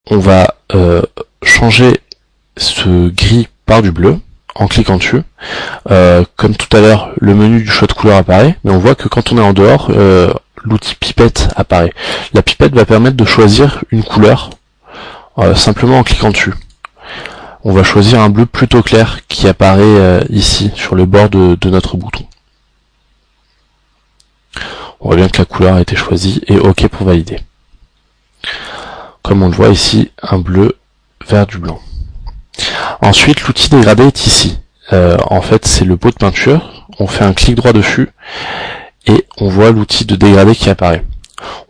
on va changer ce gris par du bleu en cliquant dessus. Comme tout à l'heure, le menu du choix de couleur apparaît, mais on voit que quand on est en dehors, l'outil pipette apparaît. La pipette va permettre de choisir une couleur simplement en cliquant dessus. On va choisir un bleu plutôt clair qui apparaît ici, sur le bord de notre bouton. On voit bien que la couleur a été choisie et OK pour valider. Comme on le voit ici, un bleu vers du blanc. Ensuite, l'outil dégradé est ici. En fait, c'est le pot de peinture. On fait un clic droit dessus et on voit l'outil de dégradé qui apparaît.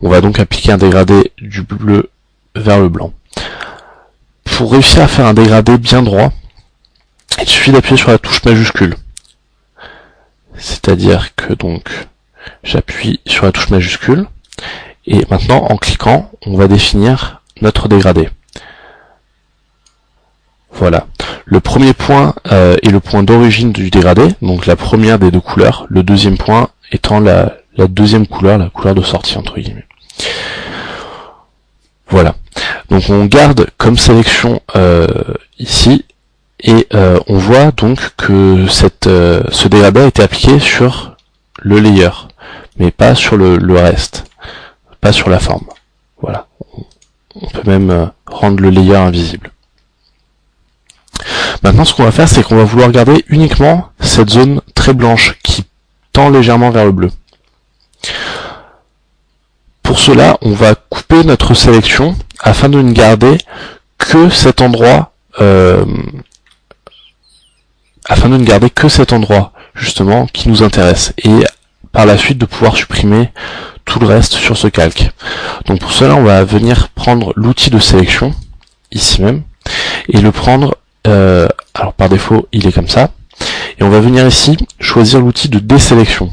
On va donc appliquer un dégradé du bleu vers le blanc. Pour réussir à faire un dégradé bien droit, il suffit d'appuyer sur la touche majuscule. C'est-à-dire que donc j'appuie sur la touche majuscule et maintenant en cliquant, on va définir notre dégradé. Voilà. Le premier point est le point d'origine du dégradé, donc la première des deux couleurs, le deuxième point étant la deuxième couleur, la couleur de sortie entre guillemets. Voilà. Donc on garde comme sélection ici, et on voit donc que ce dégradé a été appliqué sur le layer, mais pas sur le reste, pas sur la forme. Voilà. On peut même rendre le layer invisible. Maintenant, ce qu'on va faire, c'est qu'on va vouloir garder uniquement cette zone très blanche qui tend légèrement vers le bleu. Pour cela, on va couper notre sélection afin de ne garder que cet endroit, justement qui nous intéresse, et par la suite de pouvoir supprimer tout le reste sur ce calque. Donc pour cela, on va venir prendre l'outil de sélection ici même et le prendre. Alors par défaut, il est comme ça, et on va venir ici choisir l'outil de désélection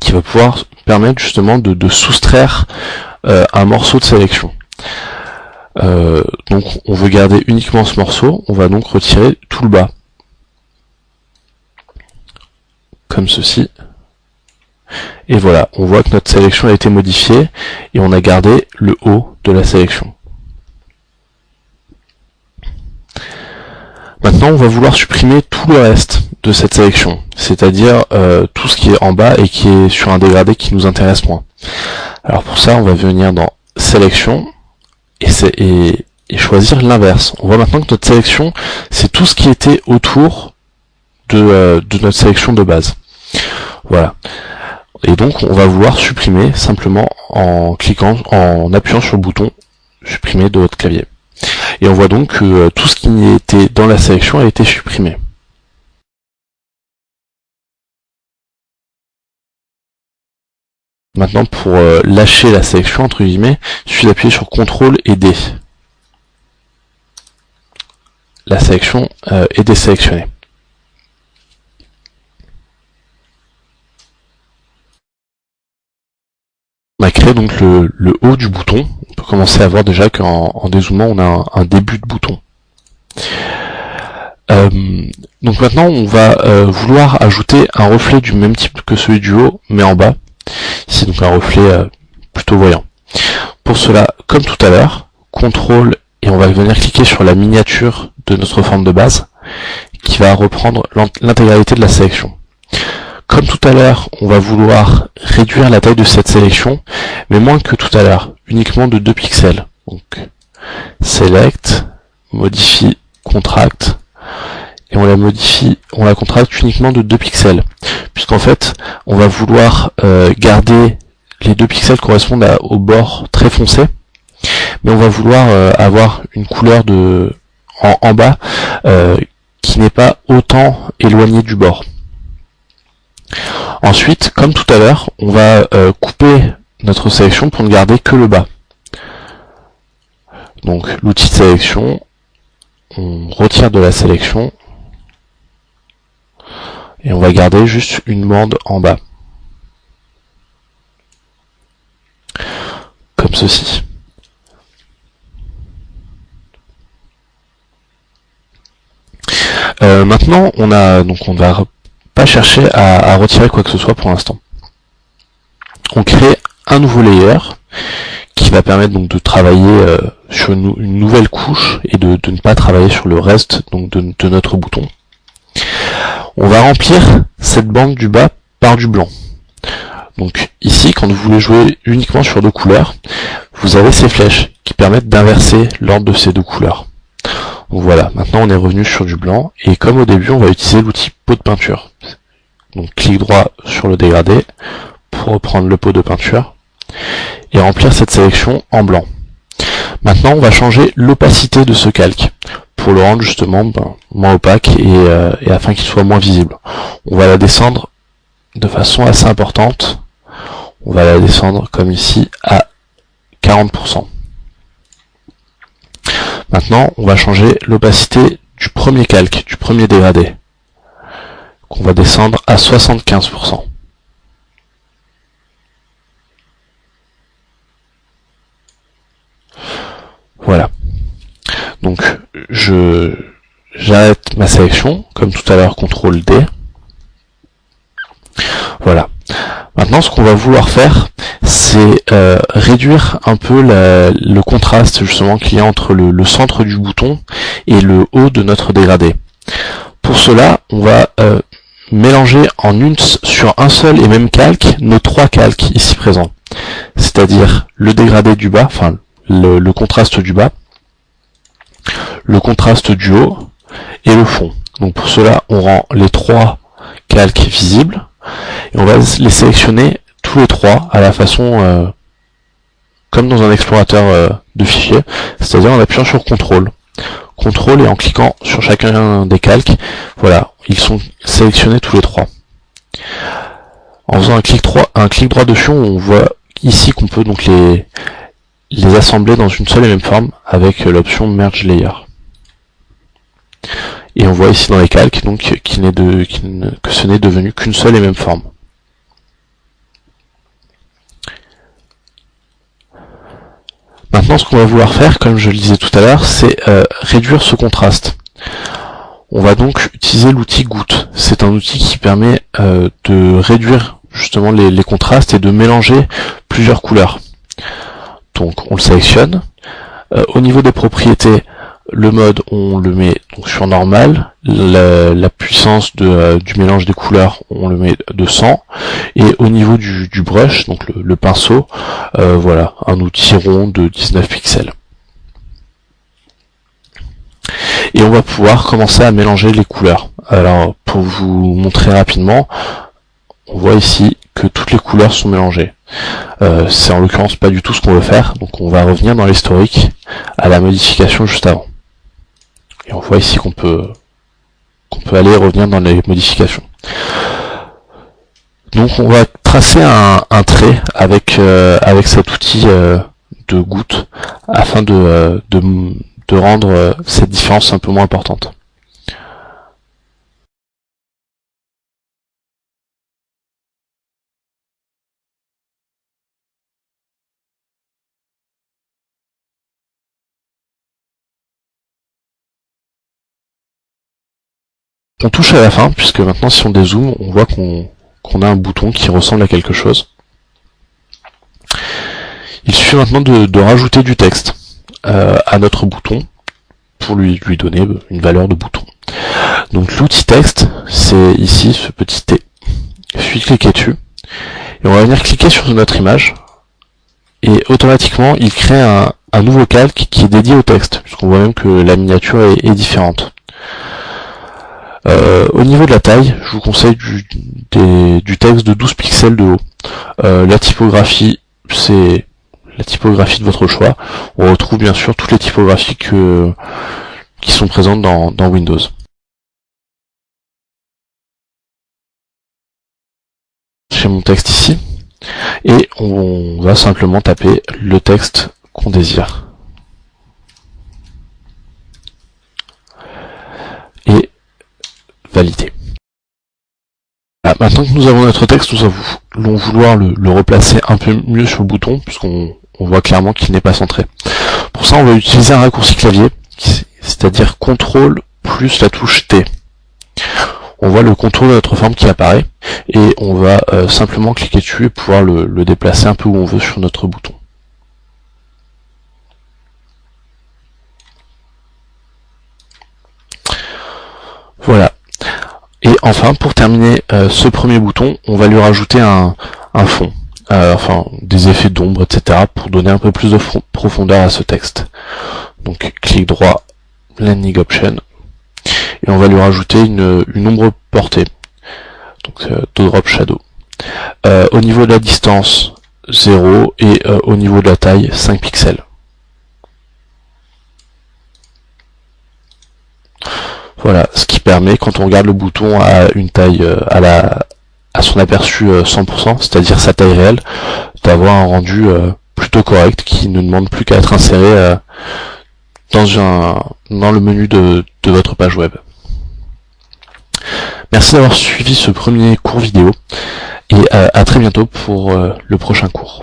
qui va pouvoir permettre justement de soustraire un morceau de sélection. Donc on veut garder uniquement ce morceau, on va donc retirer tout le bas, comme ceci, et voilà, on voit que notre sélection a été modifiée et on a gardé le haut de la sélection. Maintenant, on va vouloir supprimer tout le reste de cette sélection, c'est-à-dire tout ce qui est en bas et qui est sur un dégradé qui nous intéresse moins. Alors pour ça, on va venir dans Sélection et choisir l'inverse. On voit maintenant que notre sélection, c'est tout ce qui était autour de notre sélection de base. Voilà. Et donc, on va vouloir supprimer simplement en appuyant sur le bouton Supprimer de votre clavier. Et on voit donc que tout ce qui était dans la sélection a été supprimé. Maintenant, pour lâcher la sélection, entre guillemets, il suffit d'appuyer sur CTRL et D. La sélection est désélectionnée. On a créé donc le haut du bouton. On peut commencer à voir déjà qu'en dézoomant, on a un début de bouton. Donc maintenant, on va vouloir ajouter un reflet du même type que celui du haut, mais en bas. Ici, donc un reflet plutôt voyant. Pour cela, comme tout à l'heure, CTRL, et on va venir cliquer sur la miniature de notre forme de base, qui va reprendre l'intégralité de la sélection. Comme tout à l'heure, on va vouloir réduire la taille de cette sélection, mais moins que tout à l'heure, uniquement de 2 pixels. Donc, Select, Modifie, Contract, et on la contracte uniquement de 2 pixels. Puisqu'en fait, on va vouloir garder les 2 pixels correspondent au bord très foncé, mais on va vouloir avoir une couleur en bas qui n'est pas autant éloignée du bord. Ensuite, comme tout à l'heure, on va couper notre sélection pour ne garder que le bas. Donc l'outil de sélection, on retire de la sélection et on va garder juste une bande en bas. Comme ceci. Maintenant, on va pas chercher à retirer quoi que ce soit pour l'instant. On crée un nouveau layer qui qui va permettre donc de travailler sur une nouvelle couche et de ne pas travailler sur le reste donc de notre bouton. On va remplir cette bande du bas par du blanc. Donc ici, quand vous voulez jouer uniquement sur deux couleurs, vous avez ces flèches qui permettent d'inverser l'ordre de ces deux couleurs. Donc voilà, maintenant on est revenu sur du blanc, et comme au début, on va utiliser l'outil pot de peinture. Donc clic droit sur le dégradé pour reprendre le pot de peinture et remplir cette sélection en blanc. Maintenant, on va changer l'opacité de ce calque pour le rendre justement moins opaque et afin qu'il soit moins visible. On va la descendre de façon assez importante. On va la descendre comme ici à 40%. Maintenant, on va changer l'opacité du premier calque, du premier dégradé, qu'on va descendre à 75%. Voilà. Donc, j'arrête ma sélection, comme tout à l'heure, CTRL D. Voilà. Maintenant, ce qu'on va vouloir faire, c'est réduire un peu le contraste justement qu'il y a entre le centre du bouton et le haut de notre dégradé. Pour cela, on va mélanger sur un seul et même calque nos trois calques ici présents. C'est-à-dire le dégradé du bas, enfin le contraste du bas, le contraste du haut et le fond. Donc pour cela, on rend les trois calques visibles. Et on va les sélectionner tous les trois à la façon comme dans un explorateur de fichiers, c'est-à-dire en appuyant sur CTRL. CTRL et en cliquant sur chacun des calques, voilà, ils sont sélectionnés tous les trois. En faisant un clic droit dessus, on voit ici qu'on peut donc les assembler dans une seule et même forme avec l'option Merge Layer. Et on voit ici dans les calques donc que ce n'est devenu qu'une seule et même forme. Maintenant, ce qu'on va vouloir faire, comme je le disais tout à l'heure, c'est réduire ce contraste. On va donc utiliser l'outil goutte. C'est un outil qui permet de réduire justement les contrastes et de mélanger plusieurs couleurs. Donc on le sélectionne. Au niveau des propriétés, le mode, on le met donc sur normal, la puissance du mélange des couleurs, on le met de 100, et au niveau du brush, donc le pinceau, voilà, un outil rond de 19 pixels. Et on va pouvoir commencer à mélanger les couleurs. Alors, pour vous montrer rapidement, on voit ici que toutes les couleurs sont mélangées. C'est en l'occurrence pas du tout ce qu'on veut faire, donc on va revenir dans l'historique à la modification juste avant. Et on voit ici qu'on peut aller et revenir dans les modifications. Donc on va tracer un trait avec cet outil de goutte afin de rendre cette différence un peu moins importante. On touche à la fin, puisque maintenant si on dézoome, on voit qu'on a un bouton qui ressemble à quelque chose. Il suffit maintenant de rajouter du texte à notre bouton pour lui donner une valeur de bouton. Donc l'outil texte, c'est ici ce petit T. Il suffit de cliquer dessus, et on va venir cliquer sur notre image, et automatiquement il crée un nouveau calque qui est dédié au texte, puisqu'on voit même que la miniature est différente. Au niveau de la taille, je vous conseille du texte de 12 pixels de haut. La typographie, c'est la typographie de votre choix. On retrouve bien sûr toutes les typographies qui sont présentes dans Windows. J'ai mon texte ici, et on va simplement taper le texte qu'on désire. Et valider. Voilà, maintenant que nous avons notre texte, nous allons vouloir le replacer un peu mieux sur le bouton, puisqu'on voit clairement qu'il n'est pas centré. Pour ça, on va utiliser un raccourci clavier, c'est-à-dire CTRL plus la touche T. On voit le contour de notre forme qui apparaît, et on va simplement cliquer dessus et pouvoir le déplacer un peu où on veut sur notre bouton. enfin, pour terminer ce premier bouton, on va lui rajouter un fond, enfin des effets d'ombre, etc. pour donner un peu plus de profondeur à ce texte. Donc clic droit, Blending Option, et on va lui rajouter une ombre portée, donc Drop Shadow. Au niveau de la distance, 0, et au niveau de la taille, 5 pixels. Voilà, ce qui permet, quand on regarde le bouton à une taille, à son aperçu 100%, c'est-à-dire sa taille réelle, d'avoir un rendu plutôt correct qui ne demande plus qu'à être inséré dans le menu de votre page web. Merci d'avoir suivi ce premier cours vidéo et à très bientôt pour le prochain cours.